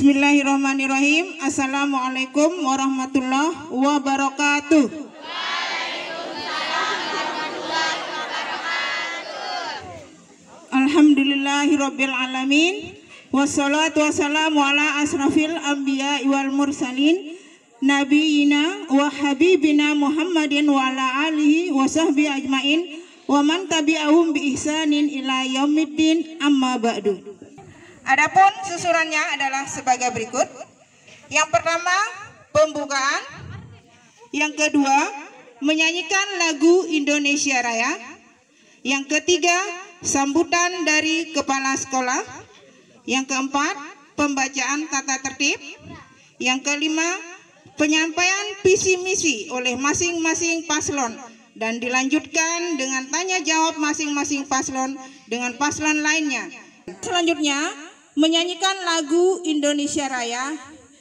Bismillahirrahmanirrahim. Assalamualaikum warahmatullahi wabarakatuh. Alhamdulillahirabbil alamin. Wassalatu wassalamu ala asrafil anbiya wal mursalin nabiyina wa habibina Muhammadin wa ala alihi wa sahbihi ajmain wa man tabi'ahum bi ihsanin ila yaumiddin, amma ba'du. Adapun susurannya adalah sebagai berikut. Yang pertama, pembukaan. Yang kedua, menyanyikan lagu Indonesia Raya. Yang ketiga, sambutan dari kepala sekolah. Yang keempat, pembacaan tata tertib. Yang kelima, penyampaian visi misi oleh masing-masing paslon, dan dilanjutkan dengan tanya jawab masing-masing paslon dengan paslon lainnya. Selanjutnya, menyanyikan lagu Indonesia Raya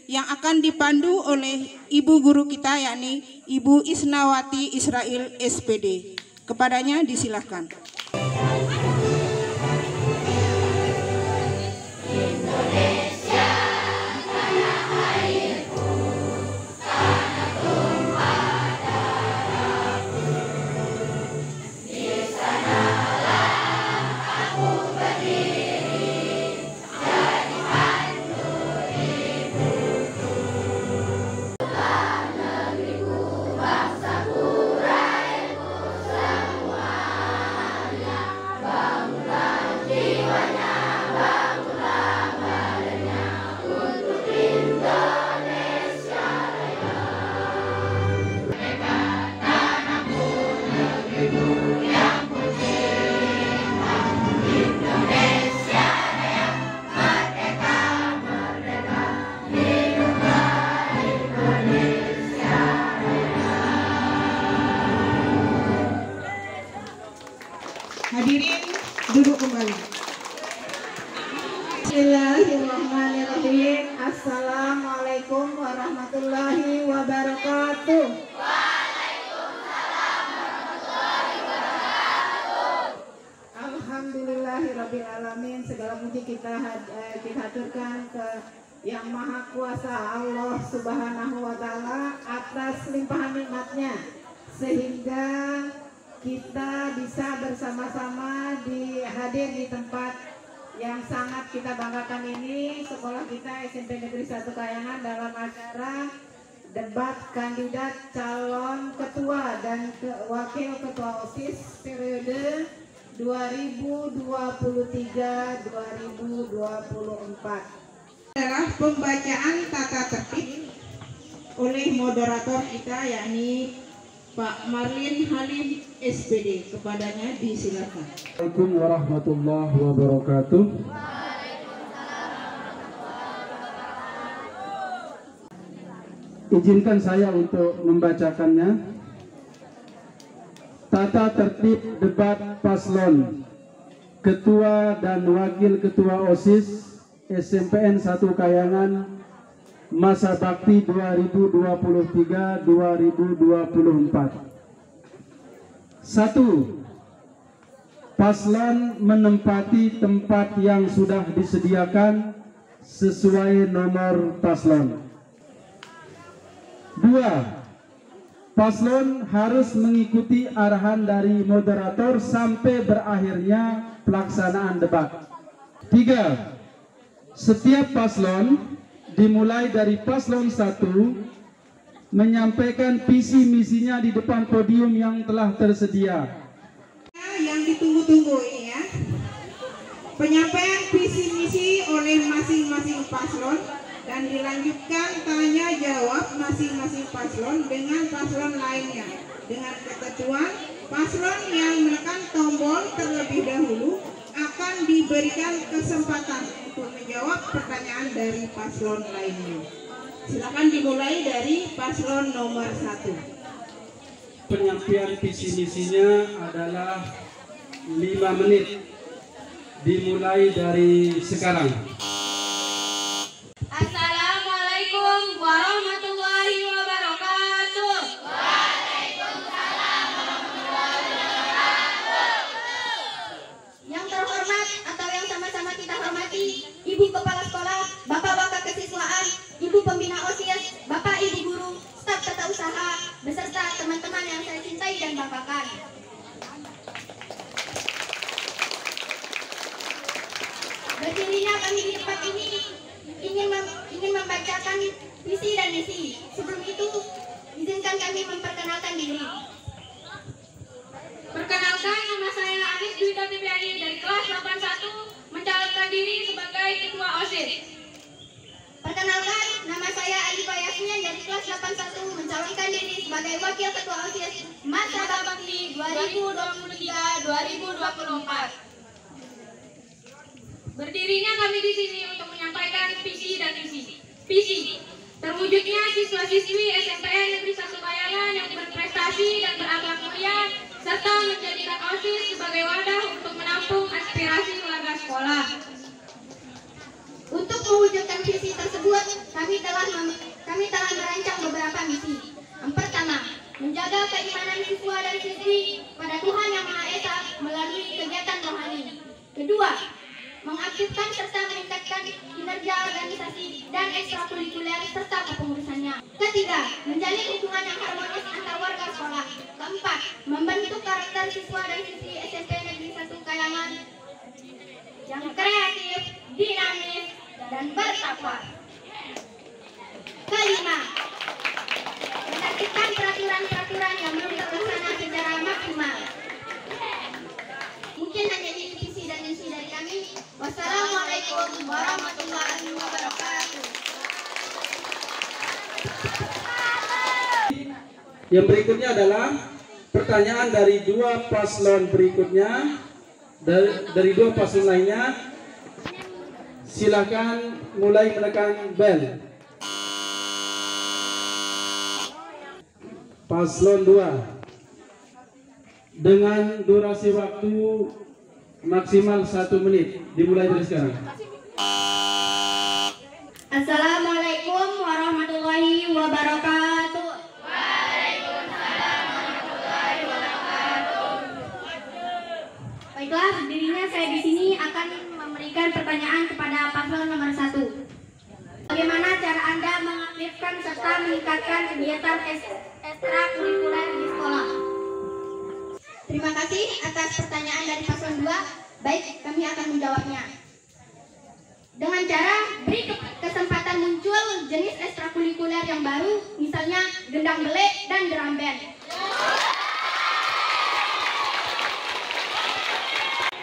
yang akan dipandu oleh ibu guru kita, yakni Ibu Isnawati Israel SPD. Kepadanya disilahkan. Hadirin duduk kembali. Bismillahirrahmanirrahim. Assalamualaikum warahmatullahi wabarakatuh. Waalaikumsalam warahmatullahi wabarakatuh. Alhamdulillahirabbil alamin. Segala puji kita haturkan ke Yang Maha Kuasa Allah Subhanahu wa taala atas limpahan nikmatnya, sehingga kita bisa bersama-sama hadir di tempat yang sangat kita banggakan ini, sekolah kita SMP Negeri 1 Kayangan, dalam acara debat kandidat calon ketua dan wakil ketua OSIS periode 2023-2024. Adalah pembacaan tata tertib oleh moderator kita, yakni Pak Marlin Halim SPD. Kepadanya disilakan. Assalamualaikum warahmatullahi wabarakatuh. Izinkan saya untuk membacakannya. Tata tertib debat paslon Ketua dan Wakil Ketua OSIS SMPN 1 Kayangan masa bakti 2023-2024. 1. Paslon menempati tempat yang sudah disediakan sesuai nomor paslon. 2. Paslon harus mengikuti arahan dari moderator sampai berakhirnya pelaksanaan debat. 3. Setiap paslon dimulai dari paslon 1 menyampaikan visi misinya di depan podium yang telah tersedia. Yang ditunggu-tunggu ini ya. Penyampaian visi misi oleh masing-masing paslon dan dilanjutkan tanya jawab masing-masing paslon dengan paslon lainnya. Dengan ketentuan paslon yang menekan tombol terlebih dahulu akan diberikan kesempatan untuk menjawab pertanyaan dari paslon lainnya. Silakan dimulai dari paslon nomor 1. Penyampaian visi misinya adalah 5 menit. Dimulai dari sekarang. Assalamualaikum warahmatullahi wabarakatuh. Waalaikumsalam warahmatullahi wabarakatuh. Yang terhormat atau yang sama-sama kita hormati, Ibu Kepala Sekolah, Bapak-bapak kesiswaan, Ibu Pembina OSIS, Bapak Ibu Guru, staf tata usaha, beserta teman-teman yang saya cintai dan banggakan. Berdirinya kami di tempat ini ingin membacakan visi dan misi. Sebelum itu, izinkan kami memperkenalkan diri. Perkenalkan, nama saya Anis Dwi Tatipiani dari kelas 81 mencalonkan diri sebagai ketua OSIS. Perkenalkan, nama saya Alifah Yasmin dari kelas 81 mencalonkan diri sebagai wakil ketua OSIS masa bakti 2023-2024. Berdirinya kami di sini untuk menyampaikan visi dan misi. Visi terwujudnya siswa-siswi SMPN Negeri 1 Kayangan yang berprestasi dan berakhlak mulia serta menjadikan OSIS sebagai wadah untuk menampung aspirasi warga sekolah. Untuk mewujudkan visi tersebut, kami telah merancang beberapa misi. Yang pertama, menjaga keimanan siswa dan siswi pada Tuhan Yang Maha Esa melalui kegiatan rohani. Kedua, mengaktifkan serta meningkatkan kinerja organisasi dan ekstrakurikuler serta kepengurusannya. Ketiga, menjalin hubungan yang harmonis antar warga sekolah. Keempat, membentuk karakter siswa dan siswi SMP Negeri 1 Kayangan yang kreatif, dinamis, dan bertakwa. Kelima, menertibkan peraturan-peraturan yang belum terlaksana secara maksimal. Mungkin hanya ini visi dan misi dari kami. Wassalamualaikum warahmatullahi wabarakatuh. Yang berikutnya adalah pertanyaan dari dua paslon berikutnya, dari dua paslon lainnya. Silakan mulai menekan bel. Paslon 2 dengan durasi waktu maksimal 1 menit. Dimulai dari sekarang. Assalamualaikum warahmatullahi wabarakatuh. Baiklah, berdirinya saya di sini akan memberikan pertanyaan kepada paslon nomor 1. Bagaimana cara Anda mengaktifkan serta meningkatkan kegiatan ekstrakurikuler di sekolah? Terima kasih atas pertanyaan dari paslon 2. Baik, kami akan menjawabnya. Dengan cara beri kesempatan muncul jenis ekstrakurikuler yang baru, misalnya gendang belek dan drum band.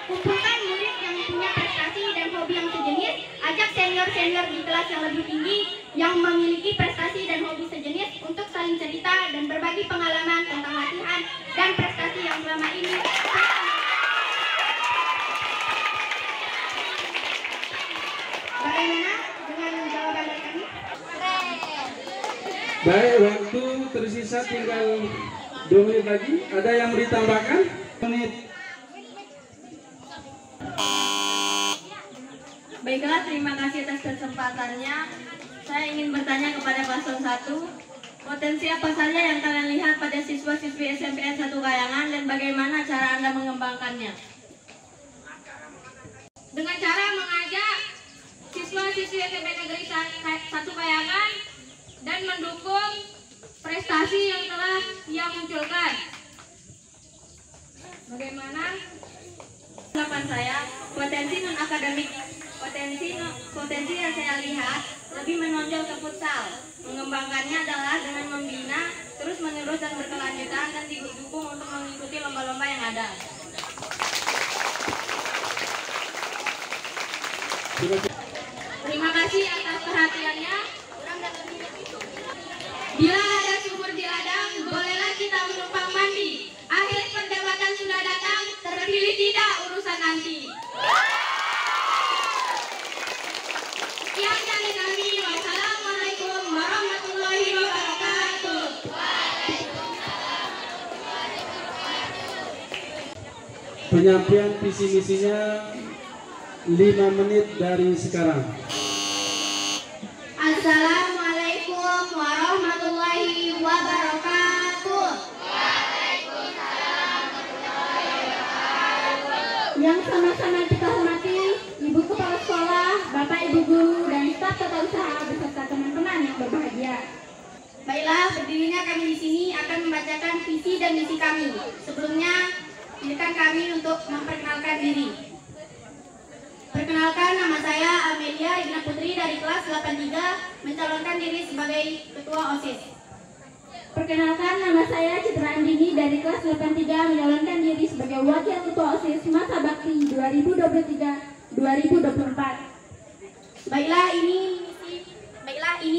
Kumpulkan murid yang punya prestasi dan hobi yang sejenis, ajak senior-senior di kelas yang lebih tinggi yang memiliki prestasi dan hobi sejenis untuk saling cerita dan berbagi pengalaman tentang latihan dan prestasi yang selama ini. Bagaimana dengan jawaban dari kami? Baik, waktu tersisa tinggal 2 menit lagi. Ada yang mau ditambahkan? Menit. Baiklah, terima kasih atas kesempatannya. Saya ingin bertanya kepada paslon 1, potensi apa saja yang kalian lihat pada siswa-siswi SMPN 1 Kayangan dan bagaimana cara Anda mengembangkannya? Dengan cara mengajak siswa-siswi SMP Negeri 1 Kayangan dan mendukung prestasi yang telah ia munculkan. Bagaimana? Harapan saya, potensi non-akademik, potensi yang saya lihat lebih futsal. Mengembangkannya adalah dengan membina terus-menerus dan berkelanjutan dan didukung untuk mengikuti lomba-lomba yang ada. Terima kasih atas perhatiannya. Bila ada sumur di ladang, bolehlah kita menumpang mandi. Akhir perdebatan sudah datang, terpilih tidak urusan nanti. Sekian dari kami. Wassalamualaikum warahmatullahi wabarakatuh. Penyampaian visi misinya 5 menit dari sekarang. Assalamualaikum warahmatullahi wabarakatuh. Yang sama-sama kita hormati Ibu Kepala Sekolah, Bapak Ibu Guru, dan staf tata usaha beserta teman-teman yang berbahagia. Baiklah, berdirinya kami di sini akan membacakan visi dan misi kami. Sebelumnya, izinkan kami untuk memperkenalkan diri. Perkenalkan, nama saya Amelia Igna Putri dari kelas 83, mencalonkan diri sebagai Ketua OSIS. Perkenalkan, nama saya Citra Andini dari kelas 83, mencalonkan diri sebagai Wakil Ketua OSIS Masa Bakti 2023-2024. Baiklah, ini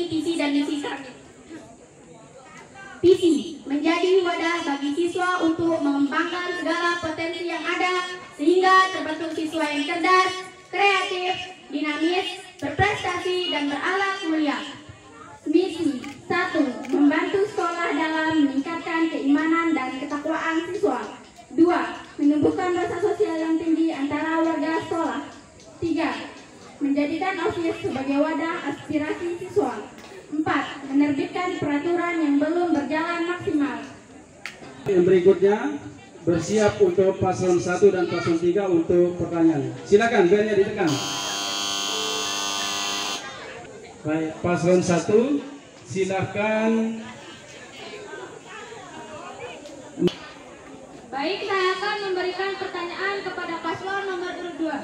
visi dan misi kami. Visi, menjadi wadah bagi siswa untuk mengembangkan segala potensi yang ada sehingga terbentuk siswa yang cerdas, kreatif, dinamis, berprestasi, dan berakhlak mulia. Misi 1. Membantu sekolah dalam meningkatkan keimanan dan ketakwaan siswa. 2. Menumbuhkan rasa sosial yang tinggi antara warga sekolah. 3. Menjadikan OSIS sebagai wadah aspirasi siswa. 4. Menerbitkan peraturan yang belum berjalan maksimal. Yang berikutnya bersiap untuk paslon 1 dan paslon 3 untuk pertanyaan. Silakan belnya ditekan. Baik, paslon 1 silakan. Baik, saya akan memberikan pertanyaan kepada paslon nomor urut 2.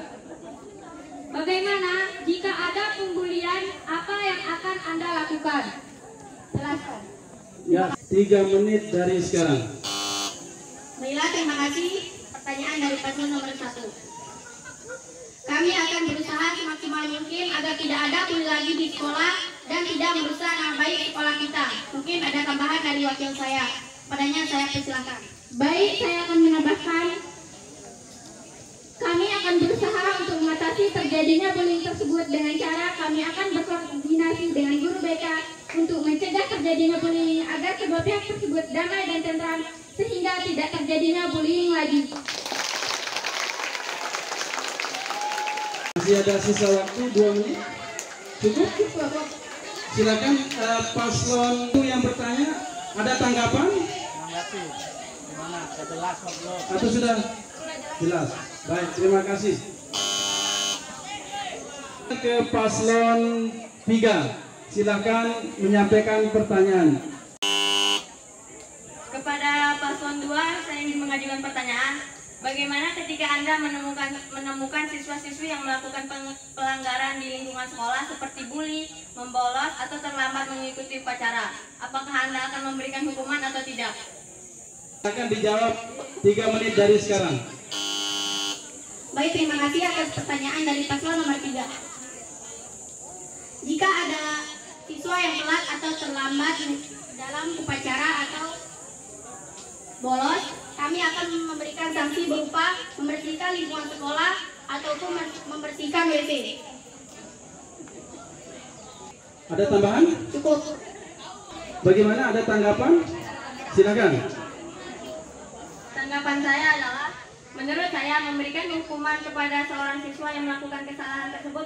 Bagaimana jika ada pembulian, apa yang akan Anda lakukan? Jelaskan. Ya, 3 menit dari sekarang. Baiklah, terima kasih. Pertanyaan dari paslon nomor 1. Kami akan berusaha semaksimal mungkin agar tidak ada bully lagi di sekolah dan tidak merusak nama baik sekolah kita. Mungkin ada tambahan dari wakil saya. Padanya saya persilakan. Baik, saya akan menambahkan. Kami akan berusaha untuk mengatasi terjadinya bullying tersebut dengan cara kami akan berkoordinasi dengan guru BK untuk mencegah terjadinya bullying agar kedua pihak tersebut damai dan tentram sehingga tidak terjadinya bullying lagi. Masih ada sisa waktu 2 menit. Cukup? Silakan paslon yang bertanya, ada tanggapan? Gimana? Jelas belum? Atau sudah jelas? Baik, terima kasih. Ke paslon 3, silakan menyampaikan pertanyaan. Kepada paslon 2, saya ingin mengajukan pertanyaan. Bagaimana ketika Anda menemukan siswa-siswi yang melakukan pelanggaran di lingkungan sekolah seperti bully, membolos, atau terlambat mengikuti upacara? Apakah Anda akan memberikan hukuman atau tidak? Akan dijawab 3 menit dari sekarang. Baik, terima kasih atas pertanyaan dari paslon nomor 3. Jika ada siswa yang telat atau terlambat dalam upacara atau bolos, kami akan memberikan sanksi berupa membersihkan lingkungan sekolah ataupun membersihkan WC. Ada tambahan? Cukup. Bagaimana, ada tanggapan? Silakan. Tanggapan saya adalah, menurut saya memberikan hukuman kepada seorang siswa yang melakukan kesalahan tersebut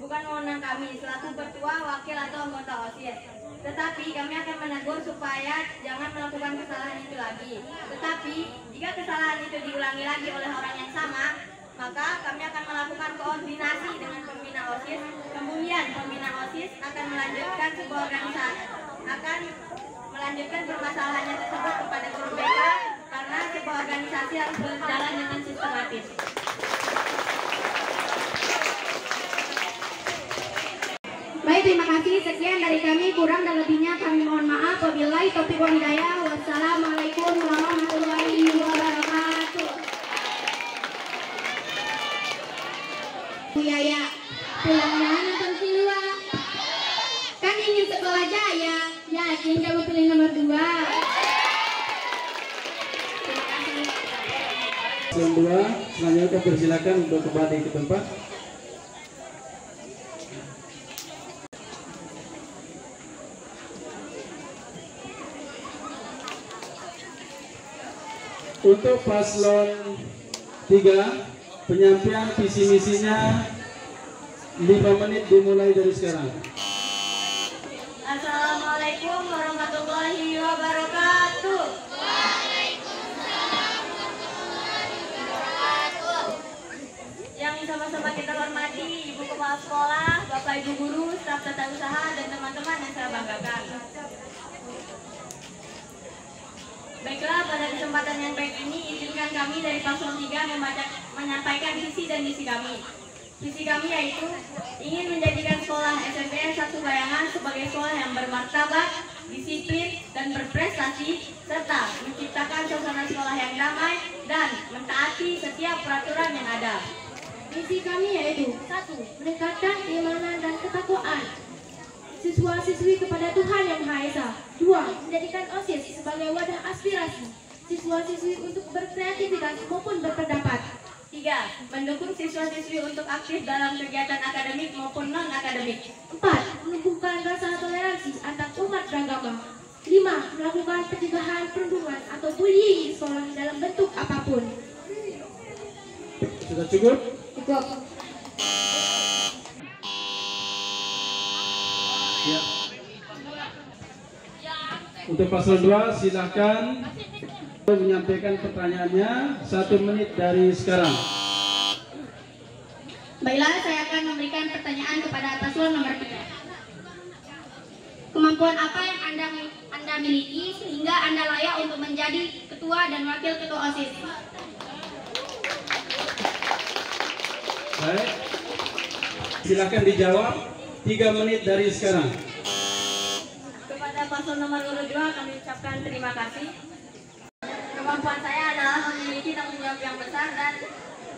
bukan wewenang kami selaku ketua, wakil, atau anggota OSIS. Tetapi kami akan menegur supaya jangan melakukan kesalahan itu lagi. Tetapi jika kesalahan itu diulangi lagi oleh orang yang sama, maka kami akan melakukan koordinasi dengan pembina OSIS. Kemudian pembina OSIS akan melanjutkan sebuah organisasi, akan melanjutkan permasalahannya tersebut kepada guru BK karena sebuah organisasi harus berjalan dengan sistematis. Baik, Baik, terima kasih. Sekian dari kami, kurang dan lebihnya kami mohon maaf. Wabillahi taufiq wal hidayah. Wassalamualaikum warahmatullahi wabarakatuh. Bu Yaya, pulangnya nonton Silwa. Kan ingin sekolah jaya. Yakin kamu pilih nomor 2. Paslon 2, selanjutnya persilakan untuk kembali ke tempat. Untuk paslon 3, penyampaian visi misinya 5 menit dimulai dari sekarang. Assalamualaikum warahmatullahi wabarakatuh. Yang sama-sama kita hormati Ibu Kepala Sekolah, Bapak Ibu Guru, staf tata usaha, dan teman-teman yang saya banggakan. Baiklah, pada kesempatan yang baik ini, izinkan kami dari Paslon 3 menyampaikan visi dan misi kami. Visi kami yaitu ingin menjadikan sekolah SMPN 1 Kayangan sebagai sekolah yang bermartabat, disiplin, dan berprestasi, serta menciptakan suasana sekolah yang damai dan mentaati setiap peraturan yang ada. Misi kami yaitu 1. Meningkatkan keimanan dan ketakwaan siswa-siswi kepada Tuhan Yang Maha Esa. 2. Menjadikan OSIS sebagai wadah aspirasi siswa-siswi untuk berkreativitas maupun berpendapat. 3. Mendukung siswa-siswi untuk aktif dalam kegiatan akademik maupun non-akademik. 4. Menumbuhkan rasa toleransi antar umat beragama. 5. Melakukan pencegahan perundungan atau bullying di sekolah dalam bentuk apapun. Sudah cukup? Cukup. Ya. Untuk paslon 2, silakan menyampaikan pertanyaannya 1 menit dari sekarang. Baiklah, saya akan memberikan pertanyaan kepada paslon nomor 3. Kemampuan apa yang Anda miliki sehingga Anda layak untuk menjadi ketua dan wakil ketua OSIS? Baik. Silakan dijawab 3 menit dari sekarang. Kepada paslon nomor urut 2 kami ucapkan terima kasih. Kemampuan saya adalah memiliki tanggung jawab yang besar dan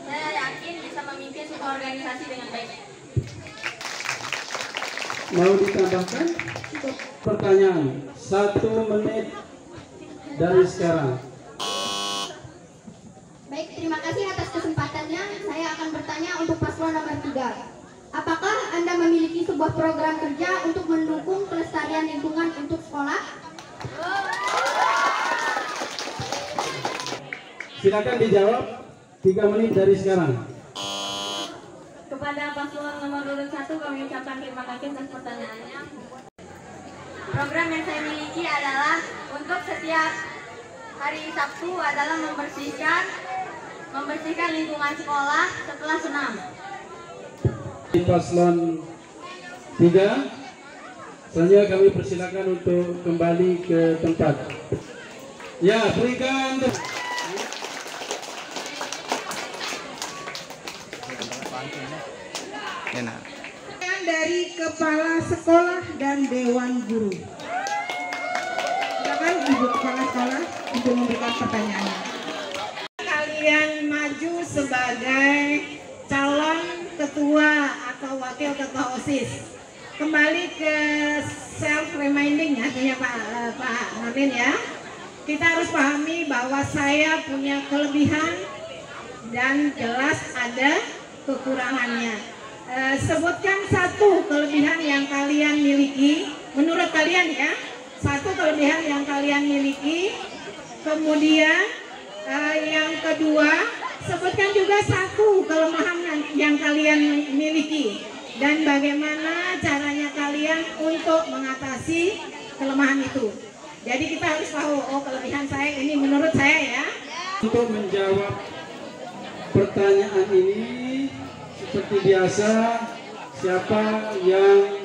saya yakin bisa memimpin sebuah organisasi dengan baik. Mau ditambahkan? Pertanyaan 1 menit dari sekarang. Baik, terima kasih atas kesempatannya. Saya akan bertanya untuk paslon nomor 3. Apakah Anda memiliki sebuah program kerja untuk mendukung kelestarian lingkungan untuk sekolah? Silakan dijawab 3 menit dari sekarang. Kepada paslon nomor urut 1 kami ucapkan terima kasih atas pertanyaannya. Program yang saya miliki adalah untuk setiap hari Sabtu adalah membersihkan lingkungan sekolah setelah senam. Di paslon 3, selanjutnya kami persilakan untuk kembali ke tempat. Ya, berikan. Dari Kepala Sekolah dan Dewan Guru. Silakan Ibu Kepala Sekolah untuk memberikan pertanyaannya. Kalian maju sebagai calon ketua atau wakil ketua OSIS. Kembali ke self reminding ya Pak Marlin ya. Kita harus pahami bahwa saya punya kelebihan dan jelas ada kekurangannya. Sebutkan 1 kelebihan yang kalian miliki, menurut kalian ya, 1 kelebihan yang kalian miliki. Kemudian yang kedua, sebutkan juga 1 kelemahan yang kalian miliki dan bagaimana caranya kalian untuk mengatasi kelemahan itu. Jadi kita harus tahu, oh kelebihan saya ini menurut saya ya. Untuk menjawab pertanyaan ini, seperti biasa, siapa yang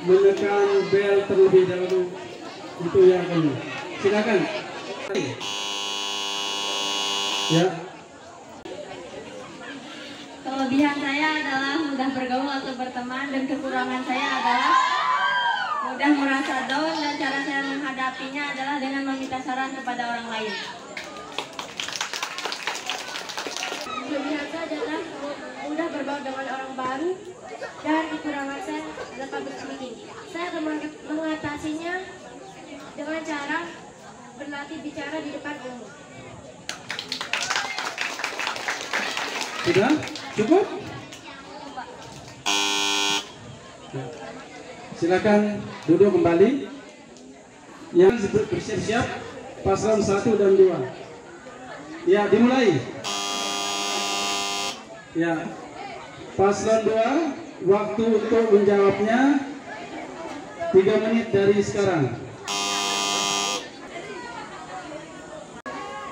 menekan bel terlebih dahulu itu yang kedua. Silakan. Kalau Kelebihan saya adalah mudah bergaul atau berteman, dan kekurangan saya adalah mudah merasa down, dan cara saya menghadapinya adalah dengan meminta saran kepada orang lain. Kelebihan saya adalah mudah bergaul dengan orang baru, dan kekurangan saya adalah public speaking. Saya akan mengatasinya dengan cara berlatih bicara di depan umum. Sudah? Cukup? Silakan duduk kembali. Yang bersiap-siap paslon 1 dan 2. Ya, dimulai. Ya. Paslon 2, waktu untuk menjawabnya 3 menit dari sekarang.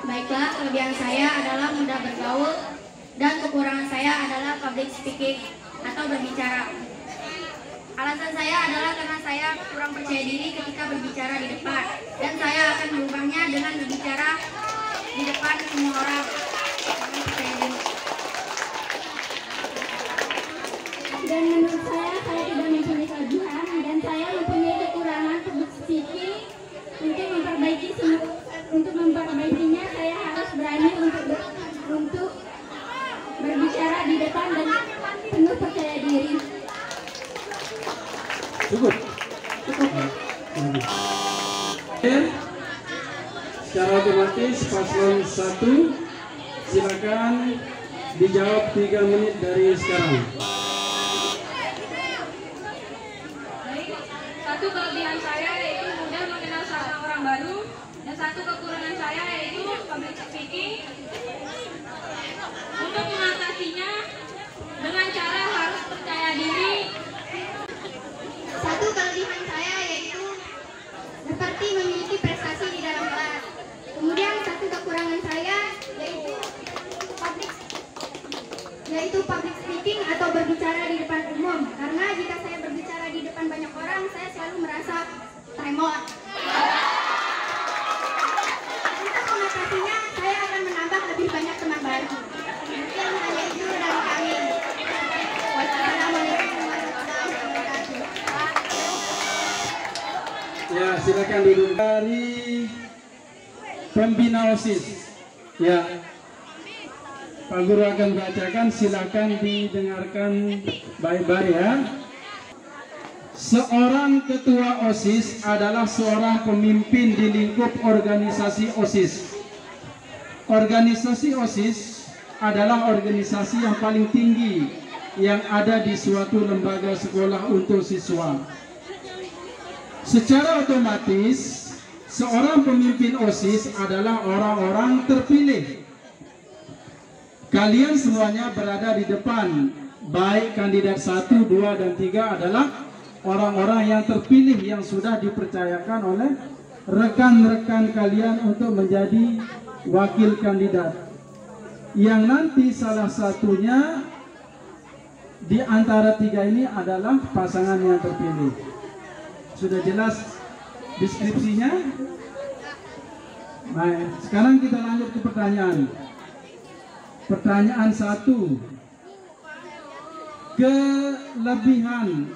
Baiklah, kelebihan saya adalah mudah bergaul, dan kekurangan saya adalah public speaking atau berbicara. Alasan saya adalah karena saya kurang percaya diri ketika berbicara di depan, dan saya akan mengubahnya dengan berbicara di depan semua orang dengan percaya diri. Dan menurut saya tidak mempunyai kelebihan, dan saya mempunyai kekurangan public speaking. Untuk memperbaikinya, saya harus berani untuk berbicara di depan dan penuh percaya diri. Cukup. Secara otomatis paslon 1 silakan dijawab 3 menit dari sekarang. Baik, satu kelebihan saya yaitu mudah mengenal sama orang baru, dan satu kekurangan saya yaitu public speaking. Untuk mengatasinya dengan cara harus percaya diri. Satu kelebihan saya yaitu seperti memiliki prestasi di dalam kelas. Kemudian satu kekurangan saya yaitu public speaking atau berbicara di depan umum. Karena jika saya berbicara di depan banyak orang, saya selalu merasa tremor. Untuk mengatasinya, saya akan menambah lebih banyak teman baru. Mungkin hanya itu dari kami. Wassalamualaikum warahmatullahi wabarakatuh. Ya, silakan duduk. Dari pembina OSIS. Ya. Pak Guru akan bacakan, silakan didengarkan baik-baik ya. Seorang ketua OSIS adalah seorang pemimpin di lingkup organisasi OSIS. Organisasi OSIS adalah organisasi yang paling tinggi yang ada di suatu lembaga sekolah untuk siswa. Secara otomatis, seorang pemimpin OSIS adalah orang-orang terpilih. Kalian semuanya berada di depan, baik kandidat 1, 2, dan 3 adalah orang-orang yang terpilih yang sudah dipercayakan oleh rekan-rekan kalian untuk menjadi wakil kandidat. Yang nanti salah satunya di antara 3 ini adalah pasangan yang terpilih. Sudah jelas deskripsinya? Baik, sekarang kita lanjut ke pertanyaan. Pertanyaan 1. Kelebihan,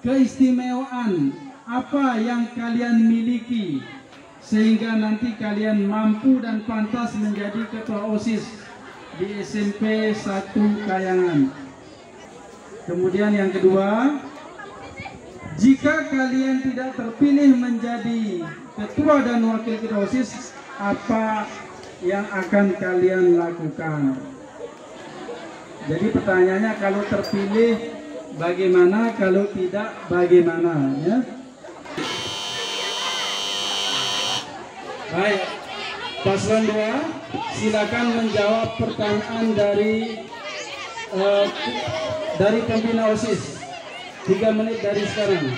keistimewaan apa yang kalian miliki sehingga nanti kalian mampu dan pantas menjadi ketua OSIS di SMP 1 Kayangan. Kemudian yang kedua, jika kalian tidak terpilih menjadi ketua dan wakil ketua OSIS, apa yang akan kalian lakukan? Jadi pertanyaannya, kalau terpilih bagaimana, kalau tidak bagaimana ya? Baik, paslon 2 silakan menjawab pertanyaan dari pembina OSIS. 3 menit dari sekarang.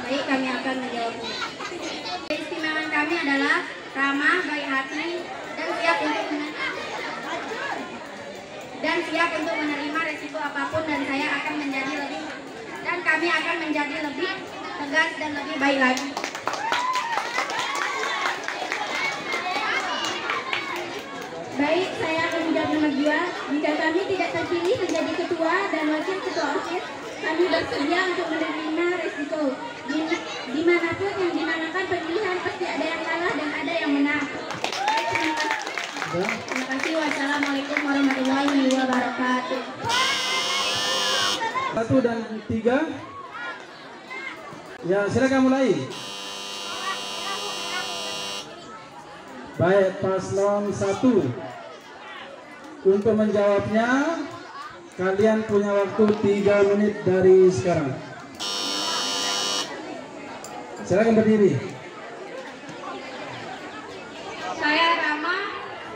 Baik, kami akan menjawabnya. Keistimewaan kami adalah ramah, baik hati, dan siap untuk menerima resiko apapun, dan kami akan menjadi lebih tegas dan lebih baik lagi. Baik, saya akan menjawab nomor 2. Jika kami tidak terpilih menjadi ketua dan wakil ketua OSIS, kami bersedia untuk menerima resiko. Dimanapun yang dimanakan pemilihan pasti ada yang kalah dan ada yang menang. Terima kasih. Wassalamualaikum warahmatullahi wabarakatuh. 1 dan 3. Ya, silakan mulai. Baik, paslon 1. Untuk menjawabnya, kalian punya waktu 3 menit dari sekarang. Silakan berdiri. Saya Rama,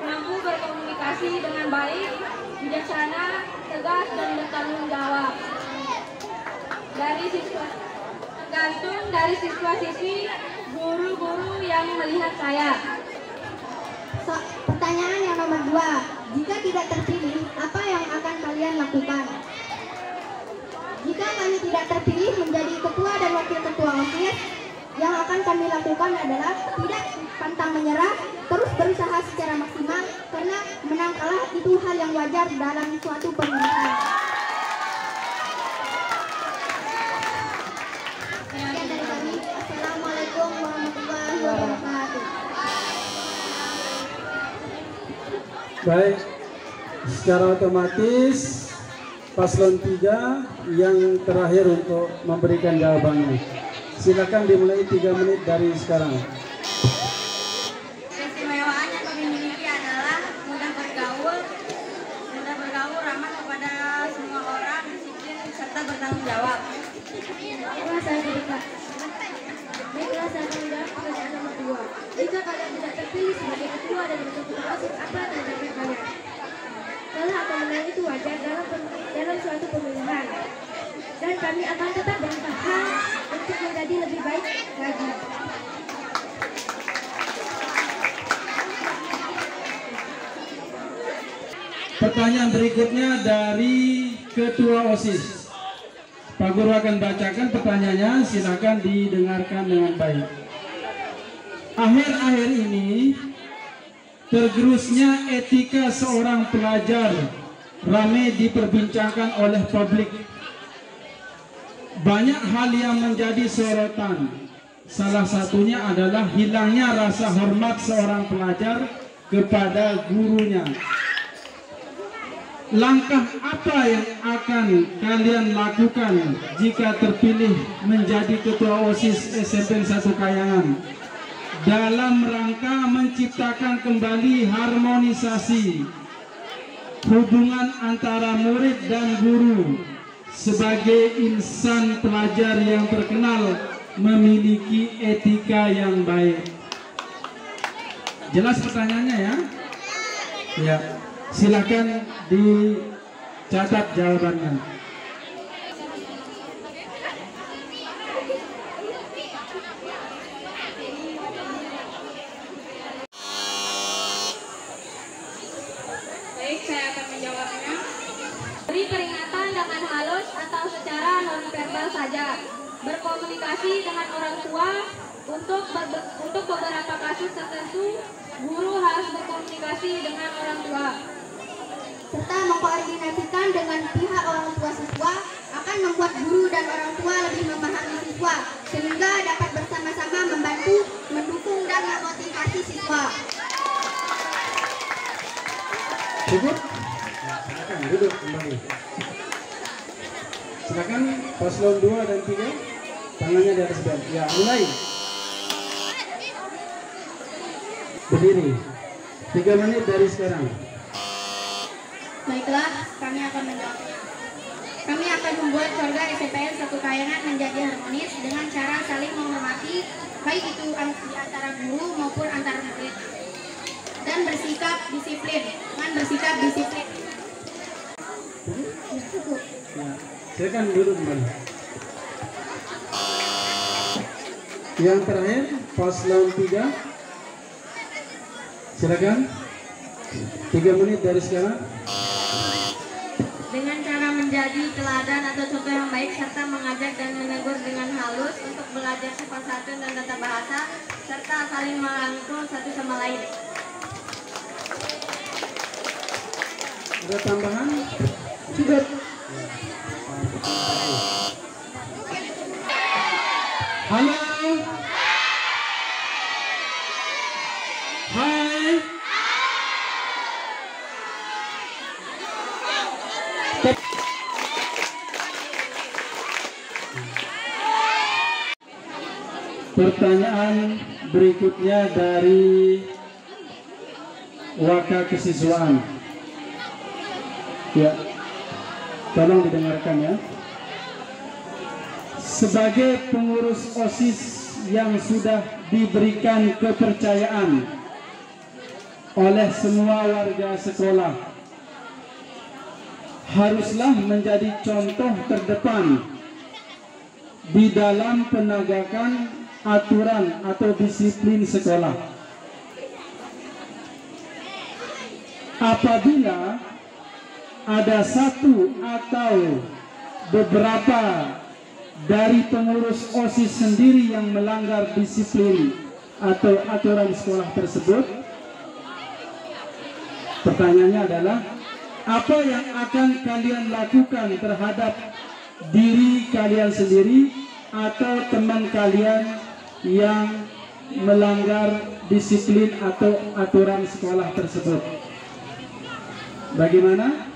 mampu berkomunikasi dengan baik, bijaksana, tegas, dan bertanggung jawab. Tergantung dari siswa-siswi, guru-guru yang melihat saya. Pertanyaan yang nomor 2. Jika tidak terpilih, apa yang akan kalian lakukan? Jika kami tidak terpilih menjadi ketua dan wakil ketua OSIS, yang akan kami lakukan adalah tidak pantang menyerah, terus berusaha secara maksimal, karena menang kalah itu hal yang wajar dalam suatu pemilihan. Sekian dari kami. Assalamualaikum warahmatullahi wabarakatuh. Baik, secara otomatis paslon 3 yang terakhir untuk memberikan jawabannya. Silakan dimulai 3 menit dari sekarang. Keistimewaan yang kami miliki adalah mudah bergaul, ramah kepada semua orang, disiplin serta bertanggung jawab. Baiklah, saya berikan. Baiklah, saya akan menjawab pertanyaan nomor 2. Jika kalian tidak terpilih sebagai ketua dan wakil ketua OSIS, apa tanggapan kalian? Kalah atau menang itu wajar dalam suatu pemilihan. Dan kami akan tetap berusaha untuk menjadi lebih baik lagi. Pertanyaan berikutnya dari Ketua OSIS. Pak Guru akan bacakan pertanyaannya, silakan didengarkan dengan baik. Akhir-akhir ini, tergerusnya etika seorang pelajar ramai diperbincangkan oleh publik. Banyak hal yang menjadi sorotan. Salah satunya adalah hilangnya rasa hormat seorang pelajar kepada gurunya. Langkah apa yang akan kalian lakukan jika terpilih menjadi ketua OSIS SMP 1 Kayangan dalam rangka menciptakan kembali harmonisasi hubungan antara murid dan guru sebagai insan pelajar yang terkenal memiliki etika yang baik? Jelas pertanyaannya ya? Ya. Silakan dicatat jawabannya. Baik, saya akan menjawabnya. Beri peringatan dengan halus atau secara nonverbal saja. Berkomunikasi dengan orang tua untuk beberapa kasus tertentu, guru harus berkomunikasi dengan orang tua. Serta mengkoordinasikan dengan pihak orang tua siswa akan membuat guru dan orang tua lebih memahami siswa sehingga dapat bersama-sama membantu, mendukung dan memotivasi siswa. Cukup? Silakan duduk kembali. Silakan paslon 2 dan 3 tangannya di atas bel. Ya, mulai. Berdiri. 3 menit dari sekarang. Baiklah, kami akan menjawabnya. Kami akan membuat keluarga SMPN 1 Kayangan menjadi harmonis dengan cara saling menghormati, baik itu di antara guru maupun antar murid, dan bersikap disiplin. Cukup. Ya, silakan duduk kembali. Yang terakhir, paslon 3. Silakan. 3 menit dari sekarang. Dengan cara menjadi teladan atau contoh yang baik serta mengajak dan menegur dengan halus untuk belajar sopan santun dan tata bahasa serta saling merangkul satu sama lain. Ada tambahan? Cukup. Halo. Hai. Pertanyaan berikutnya dari Waka Kesiswaan. Ya, tolong didengarkan ya. Sebagai pengurus OSIS yang sudah diberikan kepercayaan oleh semua warga sekolah, haruslah menjadi contoh terdepan di dalam penegakan aturan atau disiplin sekolah. Apabila ada satu atau beberapa dari pengurus OSIS sendiri yang melanggar disiplin atau aturan sekolah tersebut, pertanyaannya adalah, apa yang akan kalian lakukan terhadap diri kalian sendiri atau teman kalian yang melanggar disiplin atau aturan sekolah tersebut? Bagaimana?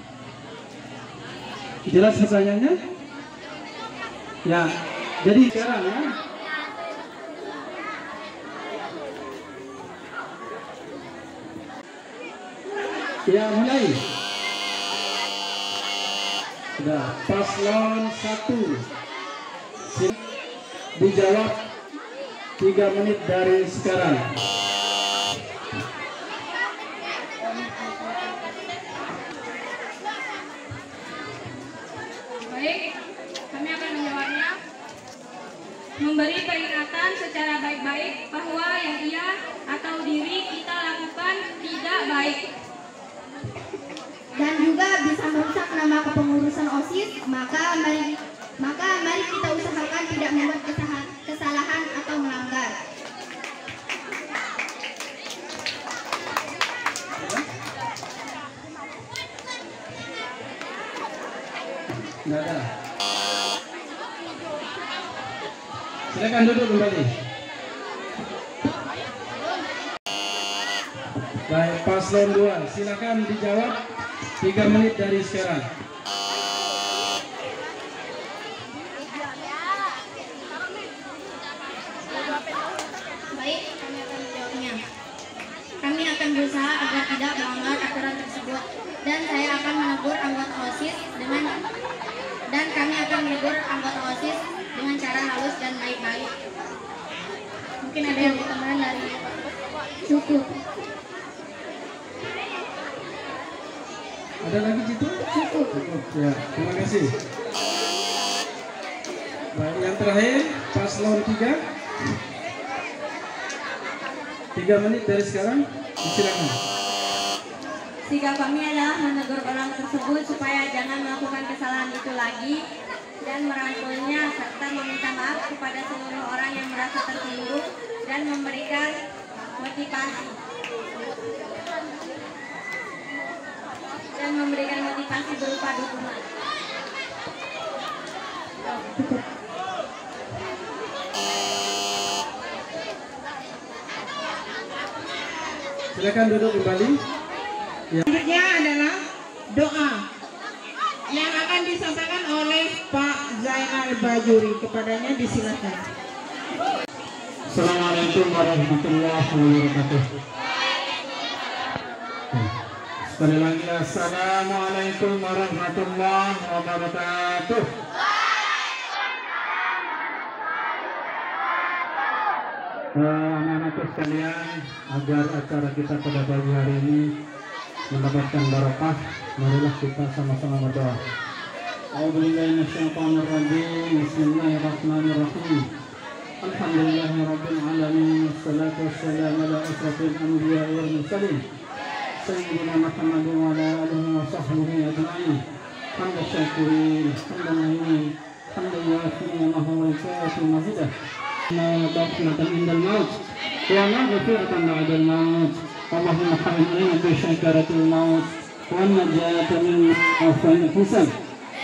Jelas pertanyaannya? Ya, jadi sekarang ya. Ya, mulai. Sudah, paslon 1. Dijawab 3 menit dari sekarang. Baik, kami akan menjawabnya. Memberi peringatan secara baik-baik bahwa yang ia atau diri kita lakukan tidak baik. Dan juga bisa merusak nama kepengurusan OSIS, maka mari kita usahakan tidak membuat kesalahan atau melanggar. Nggak ada. Silakan duduk kembali. Baik, paslon 2, silakan dijawab 3 menit dari sekarang. Baik, kami akan menjawabnya. Kami akan berusaha agar tidak melanggar aturan tersebut, dan saya akan menegur anggota OSIS dengan cara halus dan baik-baik. Mungkin ada yang tambahan dari cukup. Ada lagi situ? Cukup. Ya, terima kasih. Baik, yang terakhir paslon 3. 3 menit dari sekarang, silakan. Sikap kami adalah menegur orang tersebut supaya jangan melakukan kesalahan itu lagi dan merangkulnya serta meminta maaf kepada seluruh orang yang merasa tersinggung dan memberikan motivasi berupa dukungan. Silakan duduk kembali. Selanjutnya adalah doa yang akan disampaikan oleh Pak Zainal Bajuri. Kepadanya disilakan. Assalamualaikum warahmatullahi wabarakatuh. Sekali lagi, assalamualaikum warahmatullahi wabarakatuh. Anak-anakku sekalian, agar acara kita pada pagi hari ini mendapatkan barokah, marilah kita sama-sama berdoa. A'udzubillahi minasyaitonir rajim. Bismillahirrahmanirrahim. Alhamdulillahirabbil alamin. Wassalatu wassalamu ala asrofil anbiya'i wal mursalin. Sayyidina Muhammadin wa ala alihi wa sahbihi ajma'in. Hamdan syakirin, hamdan na'imin, hamdan yafi'in wa huwa mazidah. Rahmatan indal maut wa maghfiratan ba'dal maut. Allahumma hamdina bi syakaratil maut والنجاة من أوفان الحسن.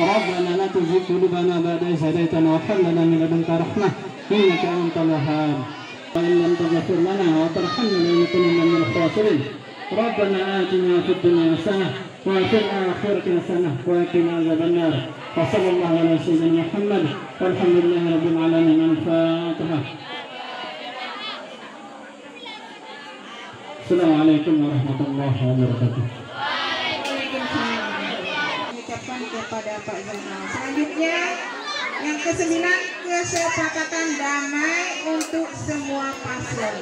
ربنا لا تزغ قلوبنا بعد إذ هديتنا وهب لنا من لدنك رحمة إنك أنت الوهاب. وإن لم تغفر لنا وترحمنا لنكونن من الخاسرين. ربنا آتنا في الدنيا حسنة وفي الآخرة حسنة وقنا عذاب النار. وصلى الله على سيدنا محمد والحمد لله رب العالمين. الفاتحة. Assalamualaikum warahmatullahi wabarakatuh. Mengucapkan kepada Pak Zainal. Selanjutnya yang ke-9, kesepakatan damai untuk semua paslon.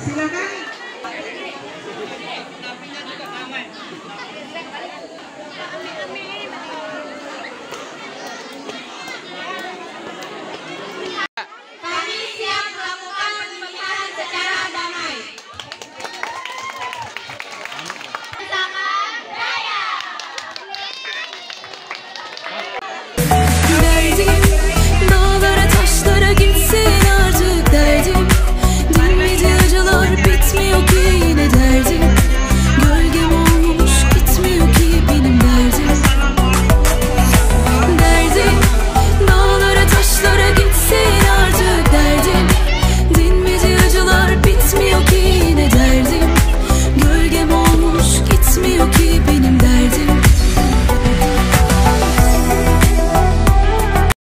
Silakan.